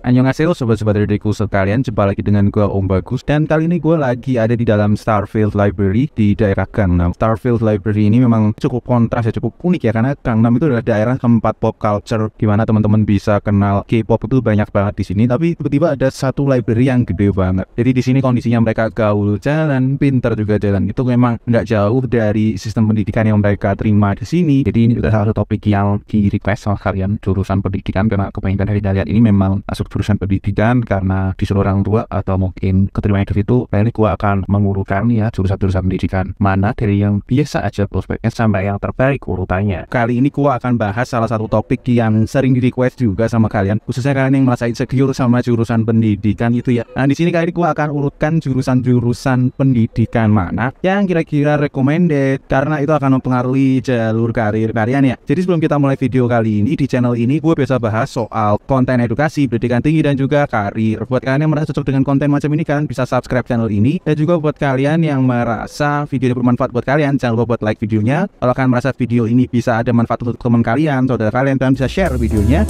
Annyeonghaseyo sobat-sobat diriku sekalian, jumpa lagi dengan gue Om Bagus. Dan kali ini gue lagi ada di dalam Starfield Library di daerah Gangnam. Starfield Library ini memang cukup kontras ya, cukup unik ya, karena Gangnam itu adalah daerah tempat pop culture, dimana teman-teman bisa kenal K-pop itu banyak banget di sini. Tapi tiba-tiba ada satu library yang gede banget. Jadi di sini kondisinya mereka gaul jalan, pinter juga jalan. Itu memang nggak jauh dari sistem pendidikan yang mereka terima di sini. Jadi ini juga salah satu topik yang di request sama kalian, jurusan pendidikan, karena kebanyakan dari kalian ini memang masuk jurusan pendidikan karena disuruh orang tua atau mungkin keterima di situ. Kali ini gue akan mengurutkan ya jurusan-jurusan pendidikan mana dari yang biasa aja prospeknya sampai yang terbaik urutannya. Kali ini gue akan bahas salah satu topik yang sering di request juga sama kalian, khususnya kalian yang merasa insecure sama jurusan pendidikan itu ya. Nah di sini kali ini gue akan urutkan jurusan-jurusan pendidikan mana yang kira-kira recommended, karena itu akan mempengaruhi jalur karir kalian ya. Jadi sebelum kita mulai video kali ini, di channel ini gue biasa bahas soal konten edukasi, pendidikan tinggi dan juga karir. Buat kalian yang merasa cocok dengan konten macam ini, kalian bisa subscribe channel ini. Dan juga buat kalian yang merasa video ini bermanfaat buat kalian, jangan lupa buat like videonya. Kalau kalian merasa video ini bisa ada manfaat untuk teman kalian, saudara kalian bisa share videonya.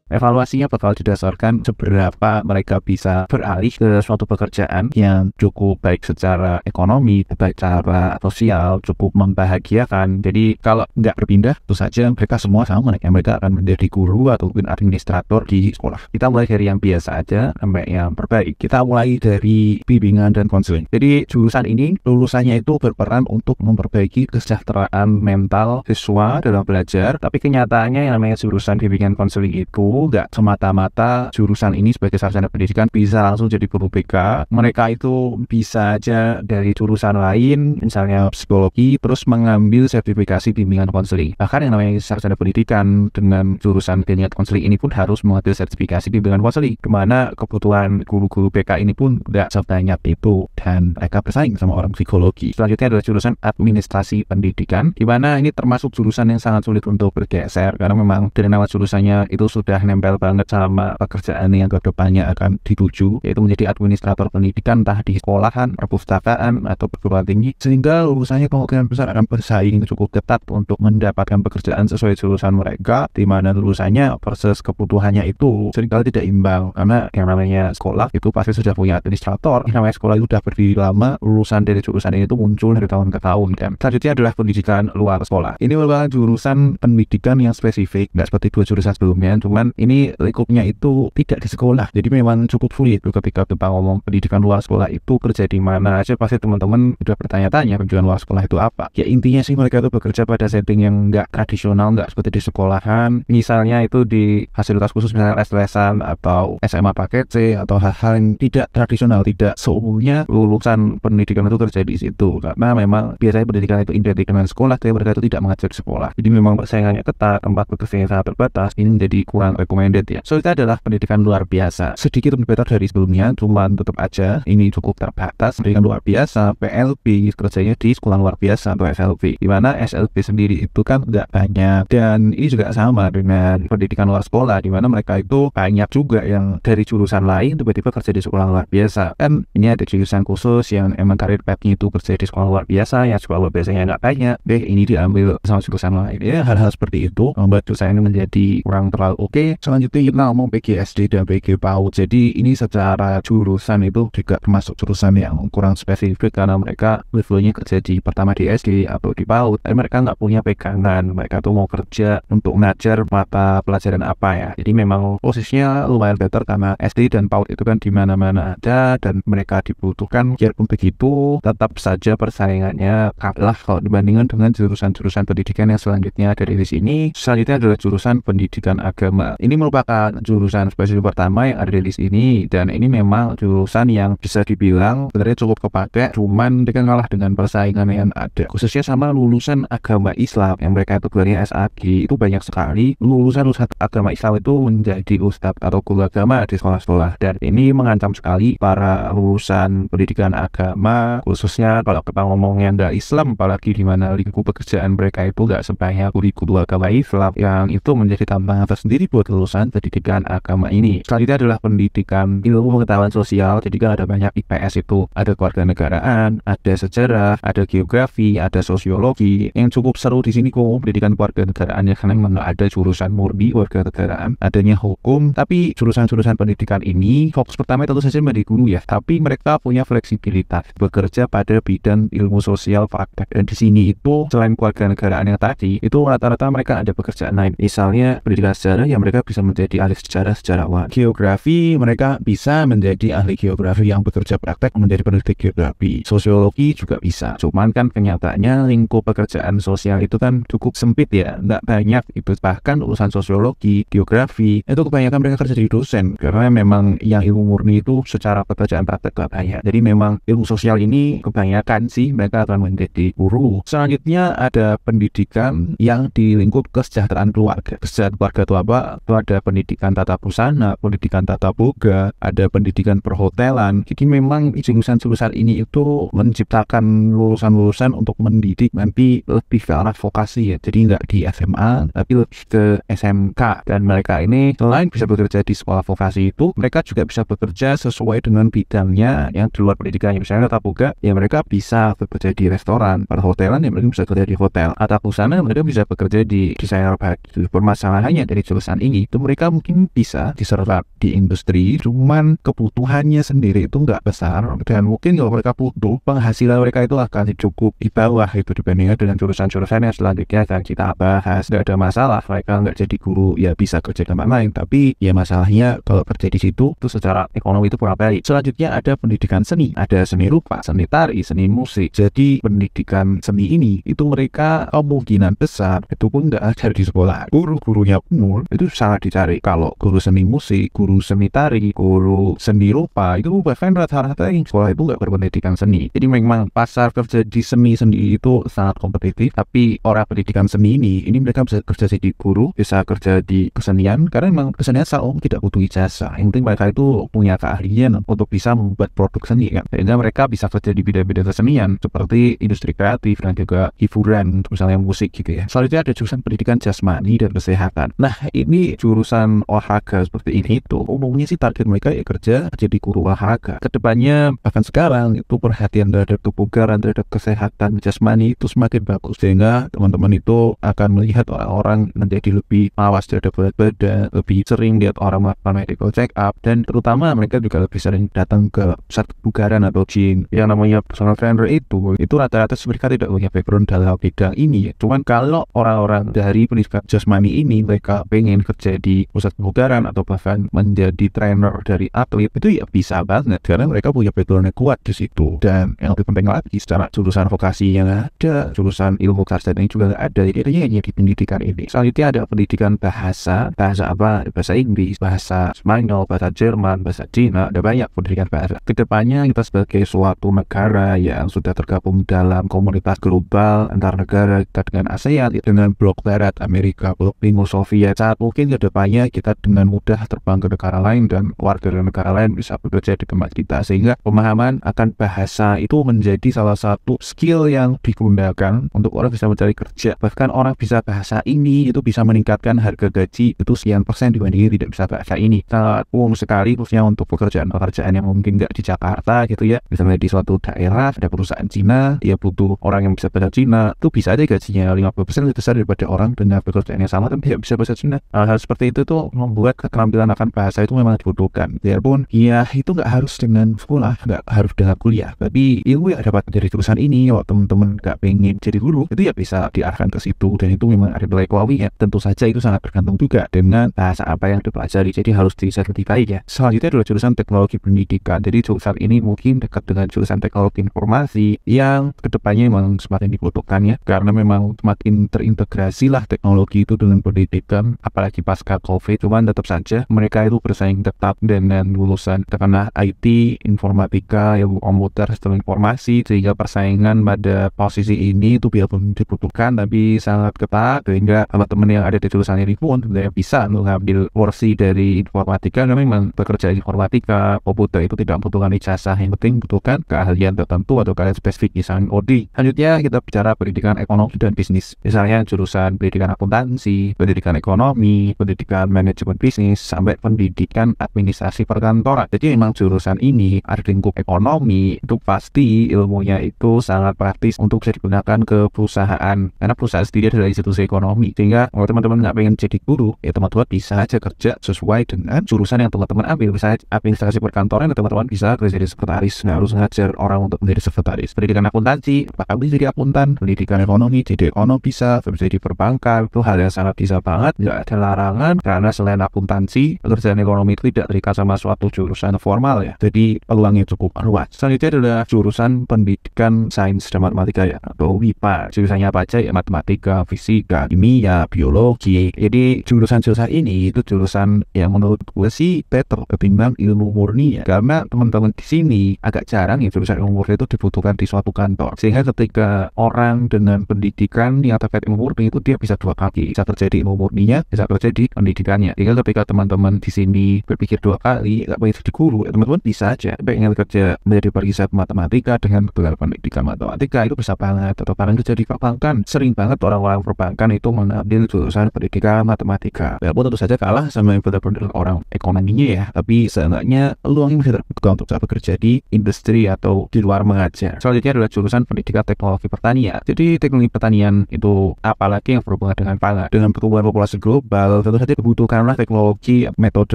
Evaluasinya bakal didasarkan seberapa mereka bisa beralih ke suatu pekerjaan yang cukup baik secara ekonomi, baik secara sosial, cukup membahagiakan. Jadi kalau nggak berpindah, tentu saja mereka semua sama ya, mereka akan menjadi guru ataupun administrator di sekolah. Kita mulai dari yang biasa aja sampai yang terbaik. Kita mulai dari bimbingan dan konseling. Jadi jurusan ini lulusannya itu berperan untuk memperbaiki kesejahteraan mental siswa dalam belajar. Tapi kenyataannya yang namanya jurusan bimbingan konseling itu nggak semata-mata jurusan ini sebagai sarjana pendidikan bisa langsung jadi guru BK. Mereka itu bisa aja dari jurusan lain, misalnya psikologi, terus mengambil sertifikasi bimbingan konseling. Bahkan yang namanya sarjana pendidikan dengan jurusan bimbingan konseling ini pun harus mengambil sertifikasi bimbingan konseling, kemana kebutuhan guru-guru BK ini pun nggak sebanyak itu, dan mereka bersaing sama orang psikologi. Selanjutnya adalah jurusan administrasi pendidikan, dimana ini termasuk jurusan yang sangat sulit untuk bergeser, karena memang dari nama jurusannya itu sudah nempel banget sama pekerjaan yang kedepannya akan dituju, yaitu menjadi administrator pendidikan, entah di sekolahan, perpustakaan, atau perguruan tinggi, sehingga lulusannya kemungkinan besar akan bersaing cukup ketat untuk mendapatkan pekerjaan sesuai jurusan mereka, di mana lulusannya versus kebutuhannya itu seringkali tidak imbang, karena yang namanya sekolah itu pasti sudah punya administrator, yang namanya sekolah itu sudah berdiri lama, lulusan dari jurusan ini itu muncul dari tahun ke tahun. Dan selanjutnya adalah pendidikan luar sekolah. Ini merupakan jurusan pendidikan yang spesifik, nggak seperti dua jurusan sebelumnya, cuman ini lingkupnya itu tidak di sekolah, jadi memang cukup sulit ketika kita ngomong pendidikan luar sekolah itu kerja di mana aja. Pasti teman-teman udah bertanya-tanya pendidikan luar sekolah itu apa. Ya intinya sih mereka itu bekerja pada setting yang nggak tradisional, nggak seperti di sekolahan. Misalnya itu di fasilitas khusus, misalnya les-lesan atau SMA paket C atau hal-hal yang tidak tradisional, tidak seumumnya lulusan pendidikan itu kerja di situ, karena memang biasanya pendidikan itu identik dengan sekolah, tapi mereka itu tidak mengajar di sekolah. Jadi memang persaingannya ketat, tempat bekerja yang sangat terbatas. Ini menjadi kurang recommended ya. So itu adalah pendidikan luar biasa, sedikit lebih better dari sebelumnya, cuman tetap aja ini cukup terbatas. Pendidikan luar biasa PLB kerjanya di sekolah luar biasa atau SLB, dimana SLB sendiri itu kan nggak banyak. Dan ini juga sama dengan pendidikan luar sekolah, dimana mereka itu banyak juga yang dari jurusan lain tiba-tiba kerja di sekolah luar biasa. Kan ini ada jurusan khusus yang emang karir pathnya itu kerja di sekolah luar biasa, yang sekolah luar biasanya nggak banyak, ini diambil sama jurusan lain ya. Hal-hal seperti itu membuat jurusan ini menjadi kurang terlalu oke. Selanjutnya kita ngomong PGSD dan PG PAUD. Jadi ini secara jurusan itu juga termasuk jurusan yang kurang spesifik, karena mereka levelnya kerja di pertama di SD atau di PAUD, dan mereka nggak punya pegangan. Mereka tuh mau kerja untuk ngajar mata pelajaran apa ya. Jadi memang posisinya lumayan better, karena SD dan PAUD itu kan di mana-mana ada dan mereka dibutuhkan. Biarpun begitu, tetap saja persaingannya kalah kalau dibandingkan dengan jurusan-jurusan pendidikan yang selanjutnya dari di sini. Selanjutnya adalah jurusan pendidikan agama. Ini merupakan jurusan spesifik pertama yang ada di list ini, dan ini memang jurusan yang bisa dibilang sebenarnya cukup kepake, cuman dengan kalah dengan persaingan yang ada, khususnya sama lulusan agama Islam yang mereka itu gelarnya SAG. Itu banyak sekali lulusan agama Islam itu menjadi ustadz atau guru agama di sekolah-sekolah, dan ini mengancam sekali para lulusan pendidikan agama, khususnya kalau kita ngomongnya nggak Islam, apalagi di mana lingkup pekerjaan mereka itu nggak sebanyak guru agama Islam, yang itu menjadi tantangan tersendiri buat lulusan pendidikan agama ini. Selanjutnya adalah pendidikan ilmu pengetahuan sosial. Jadi kan ada banyak IPS itu, ada kewarganegaraan, ada sejarah, ada geografi, ada sosiologi. Yang cukup seru di sini kok pendidikan kewarganegaraan, ya karena memang nggak ada jurusan murni kewarganegaraan, adanya hukum. Tapi jurusan-jurusan pendidikan ini fokus pertama tentu saja menjadi guru ya, tapi mereka punya fleksibilitas bekerja pada bidang ilmu sosial praktek. Dan di sini itu selain kewarganegaraan yang tadi, itu rata-rata mereka ada pekerjaan lain. Misalnya pendidikan sejarah, ya mereka bisa menjadi ahli sejarah, sejarawan. Geografi, mereka bisa menjadi ahli geografi yang bekerja praktek menjadi peneliti geografi. Sosiologi juga bisa. Cuman kan kenyataannya lingkup pekerjaan sosial itu kan cukup sempit ya, nggak banyak itu. Bahkan urusan sosiologi, geografi, itu kebanyakan mereka kerja jadi dosen, karena memang yang ilmu murni itu secara pekerjaan praktek gak banyak. Jadi memang ilmu sosial ini kebanyakan sih mereka akan menjadi guru. Selanjutnya ada pendidikan yang di lingkup kesejahteraan keluarga. Kesejahteraan keluarga itu apa? Itu ada pendidikan tata busana, pendidikan tata boga, ada pendidikan perhotelan. Jadi memang jurusan-jurusan ini itu menciptakan lulusan-lulusan untuk mendidik nanti lebih ke arah vokasi ya. Jadi nggak di SMA, tapi lebih ke SMK. Dan mereka ini selain bisa bekerja di sekolah vokasi itu, mereka juga bisa bekerja sesuai dengan bidangnya yang di luar pendidikannya. Misalnya tata boga, ya mereka bisa bekerja di restoran. Perhotelan, ya mereka bisa bekerja di hotel. Tata busana, mereka bisa bekerja di desainer baju. Permasalahannya dari jurusan ini itu mereka mungkin bisa diserap di industri, cuman kebutuhannya sendiri itu nggak besar, dan mungkin kalau mereka butuh, penghasilan mereka itu akan cukup di bawah itu dibandingkan dengan jurusan-jurusan yang selanjutnya akan kita bahas. Nggak ada masalah mereka nggak jadi guru, ya bisa kerja di tempat lain, tapi ya masalahnya kalau kerja di situ itu secara ekonomi itu kurang baik. Selanjutnya ada pendidikan seni, ada seni rupa, seni tari, seni musik. Jadi pendidikan seni ini itu mereka kemungkinan besar itu pun nggak ada di sekolah. Guru-gurunya pun itu sangat dicari. Kalau guru seni musik, guru seni tari, guru seni rupa, itu bahkan rata-rata yang sekolah itu nggak berpendidikan seni. Jadi memang pasar kerja di seni itu sangat kompetitif. Tapi orang pendidikan seni ini mereka bisa kerja jadi guru, bisa kerja di kesenian, karena memang kesenian selalu tidak butuh ijazah. Yang penting mereka itu punya keahlian untuk bisa membuat produk seni kan. Sehingga mereka bisa kerja di bidang-bidang kesenian seperti industri kreatif dan juga hiburan, misalnya musik gitu ya. Selanjutnya ada jurusan pendidikan jasmani dan kesehatan. Nah, ini jurusan olahraga seperti ini tuh umumnya sih target mereka ya kerja jadi guru olahraga. Kedepannya bahkan sekarang itu perhatian terhadap kebugaran, terhadap kesehatan jasmani itu semakin bagus, sehingga teman-teman itu akan melihat orang-orang menjadi lebih mawas terhadap berat badan, lebih sering lihat orang melakukan medical check up, dan terutama mereka juga lebih sering datang ke pusat kebugaran atau gym. Yang namanya personal trainer itu rata-rata mereka tidak punya background dalam bidang ini. Cuman kalau orang-orang dari pendidikan jasmani ini mereka pengen kerja di pusat kebugaran atau bahkan menjadi trainer dari atlet, itu ya bisa banget karena mereka punya background yang kuat di situ. Dan yang lebih penting lagi, secara jurusan vokasi yang ada, jurusan ilmu sarjana ini juga nggak ada. Jadi hanya di pendidikan ini. Selanjutnya ada pendidikan bahasa apa? Bahasa Inggris, bahasa Spanyol, bahasa Jerman, bahasa Cina. Ada banyak pendidikan bahasa. Kedepannya kita sebagai suatu negara yang sudah tergabung dalam komunitas global antar negara, kita dengan ASEAN, dengan blok barat Amerika, blok timur Soviet, saat mungkin kedepannya kita dengan mudah terbang ke negara lain dan warga negara lain bisa bekerja di tempat kita, sehingga pemahaman akan bahasa itu menjadi salah satu skill yang digunakan untuk orang bisa mencari kerja. Bahkan orang bisa bahasa ini itu bisa meningkatkan harga gaji itu sekian persen dibandingin tidak bisa bahasa ini. Sangat umum sekali, khususnya untuk pekerjaan yang mungkin nggak di Jakarta gitu ya. Misalnya di suatu daerah ada perusahaan Cina, dia butuh orang yang bisa bahasa Cina, itu bisa aja gajinya 50% lebih besar daripada orang dengan pekerjaan yang sama tapi tidak bisa bahasa Cina. Hal seperti itu tuh membuat keterampilan akan bahasa itu memang dibutuhkan. Biarpun ya itu nggak harus dengan sekolah, nggak harus dengan kuliah, tapi ilmu yang dapat dari jurusan ini, kalau teman-teman nggak pengen jadi guru, itu ya bisa diarahkan ke situ, dan itu memang ada nilai kualitasnya. Tentu saja itu sangat bergantung juga dengan bahasa apa yang dipelajari, jadi harus diriset lebih baik ya. Selanjutnya adalah jurusan teknologi pendidikan. Jadi jurusan ini mungkin dekat dengan jurusan teknologi informasi yang kedepannya memang semakin dibutuhkan ya, karena memang semakin terintegrasi lah teknologi itu dengan pendidikan, apalagi pasca COVID. Cuman tetap saja mereka itu bersaing tetap dengan lulusan karena IT, informatika, ilmu komputer, sistem informasi, sehingga persaingan pada posisi ini itu biarpun dibutuhkan tapi sangat ketat, sehingga teman-teman yang ada di jurusan ini pun sebenarnya bisa mengambil porsi dari informatika, karena memang bekerja di informatika, komputer itu tidak membutuhkan ijazah, yang penting membutuhkan keahlian tertentu atau keahlian spesifik, misalnya OD. Selanjutnya kita bicara pendidikan ekonomi dan bisnis, misalnya jurusan pendidikan akuntansi, pendidikan ekonomi, pendidikan manajemen bisnis, sampai pendidikan administrasi perkantoran. Jadi memang jurusan ini ada lingkup ekonomi, itu pasti ilmunya itu sangat praktis untuk bisa digunakan ke perusahaan, karena perusahaan sendiri adalah institusi ekonomi. Sehingga kalau teman-teman nggak pengen jadi guru, ya teman-teman bisa aja kerja sesuai dengan jurusan yang teman-teman ambil. Misalnya administrasi perkantoran, teman-teman bisa kerja jadi sekretaris, nggak harus ngajar orang untuk menjadi sekretaris. Pendidikan akuntansi, bakal bisa jadi akuntan. Pendidikan ekonomi, jadi ekonom bisa jadi perbankan. Itu hal yang sangat bisa banget, nggak ada larangan, karena selain akuntansi, pekerjaan ekonomi itu tidak terikat sama suatu jurusan formal ya. Jadi peluangnya cukup luas. Selanjutnya adalah jurusan pendidikan sains dan matematika ya, atau WIPA. Jurusannya apa aja ya? Matematika, fisika, kimia, biologi. Jadi jurusan-jurusan ini itu jurusan yang menurut gue sih better ketimbang ilmu murni ya. Karena teman-teman di sini agak jarang ya jurusan ilmu murni itu dibutuhkan di suatu kantor. Sehingga ketika orang dengan pendidikan yang terkait ilmu murni itu dia bisa dua kaki, bisa terjadi ilmu murninya, bisa terjadi pendidikannya. Sehingga ketika teman-teman di sini berpikir dua kali, nggak pengen jadi guru, ya teman-teman bisa aja pengen kerja menjadi perisai matematika dengan gelar pendidikan matematika, itu bisa banget. Atau bahkan kerja di perbankan, sering banget orang-orang perbankan itu mengambil jurusan pendidikan matematika. Walaupun tentu saja kalah sama yang benar-benar orang ekonominya ya, tapi seenggaknya peluangnya bisa terbuka untuk bekerja di industri atau di luar mengajar. Selanjutnya adalah jurusan pendidikan teknologi pertanian. Jadi teknologi pertanian itu apalagi yang berhubungan dengan pangan. Dengan pertumbuhan populasi global, tentu saja dibutuhkanlah teknologi metode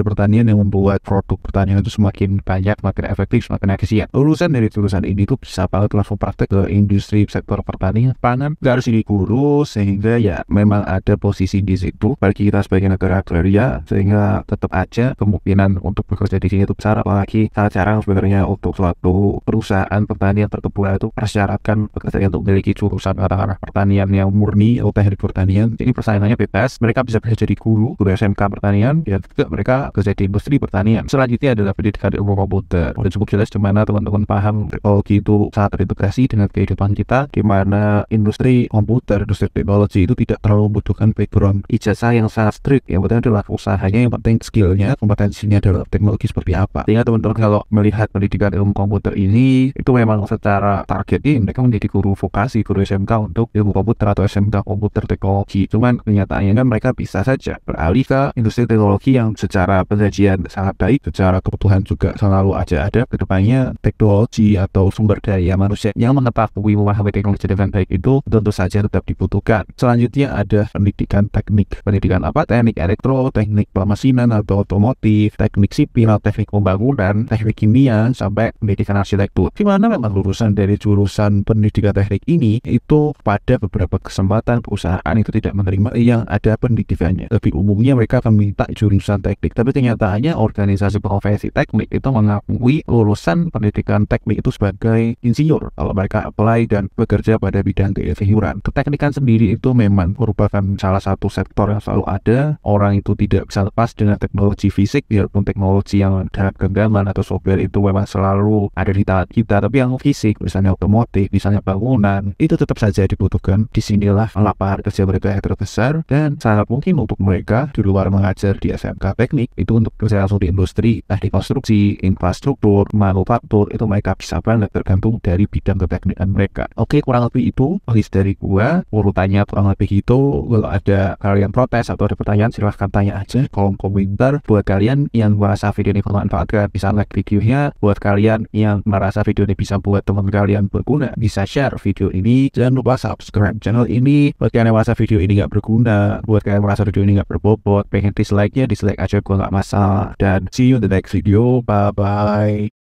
pertanian yang membuat produk pertanian itu semakin banyak, semakin efektif, semakin efisien. Lulusan dari jurusan ini tuh bisa banget langsung praktek ke industri sektor pertanian, pangan. Gak harus jadi guru, sehingga ya memang ada posisi di situ bagi kita sebagai negara agraria, sehingga tetap aja kemungkinan untuk bekerja di sini itu besar. Apalagi sangat jarang sebenarnya untuk suatu perusahaan pertanian perkebunan itu persyaratkan pekerja untuk memiliki jurusan katakanlah pertanian yang murni atau teknik pertanian. Jadi persaingannya bebas, mereka bisa jadi guru SMK pertanian, ya juga mereka kerja di industri pertanian. Selanjutnya adalah pendidikan ilmu komputer. Udah cukup jelas dimana teman-teman paham teknologi itu sangat terintegrasi dengan kehidupan kita, dimana industri komputer, industri teknologi itu tidak terlalu membutuhkan background ijazah yang sangat strict. Yang penting adalah usahanya, yang penting skillnya, kompetensinya adalah teknologi seperti apa. Sehingga teman-teman kalau melihat pendidikan ilmu komputer ini, itu memang secara targetnya mereka menjadi guru vokasi, guru SMK untuk ilmu komputer atau SMK komputer teknologi. Cuman kenyataannya kan mereka bisa saja beralih ke industri teknologi yang secara pensajian sangat baik, secara kebutuhan juga selalu aja ada. Kedepannya teknologi atau sumber daya manusia yang mengetahui memahami teknologi dengan baik itu tentu saja tetap dibutuhkan. Selanjutnya ada pendidikan teknik. Pendidikan apa? Teknik elektro, teknik pemasinan atau otomotif, teknik sipil, teknik pembangunan, teknik kimia, sampai pendidikan arsitektur. Di mana memang lulusan dari jurusan pendidikan teknik ini itu pada beberapa kesempatan perusahaan itu tidak menerima yang ada pendidikannya. Lebih umumnya mereka akan minta jurusan teknik, tapi kenyataannya organisasi profesi teknik itu mengakui lulusan pendidikan teknik itu sebagai insinyur kalau mereka apply dan bekerja pada bidang keinsinyuran. Keteknikan sendiri itu memang merupakan salah satu sektor yang selalu ada. Orang itu tidak bisa lepas dengan teknologi fisik, biarpun teknologi yang dalam genggaman atau software itu memang selalu ada di tangan kita, tapi yang fisik, misalnya otomotif, misalnya bangunan, itu tetap saja dibutuhkan. Disinilah lapangan kerja mereka yang terbesar, dan sangat mungkin untuk mereka di luar mengajar di SMK teknik itu untuk kerja langsung di industri, teknik konstruksi, infrastruktur, manufaktur, itu mereka bisa banget tergantung dari bidang keteknikan mereka. Oke, kurang lebih itu list dari gua. Urutannya kurang lebih itu. Kalau ada kalian protes atau ada pertanyaan, silahkan tanya aja kolom komentar. Buat kalian yang merasa video ini bermanfaat, bisa like videonya. Buat kalian yang merasa video ini bisa buat teman kalian berguna, bisa share video ini. Jangan lupa subscribe channel ini. Buat kalian yang merasa video ini nggak berguna, buat kalian yang merasa video ini nggak berbobot, pengen dislike-nya, dislike aja, gua nggak masalah. Dan see you in the next video. Bye bye.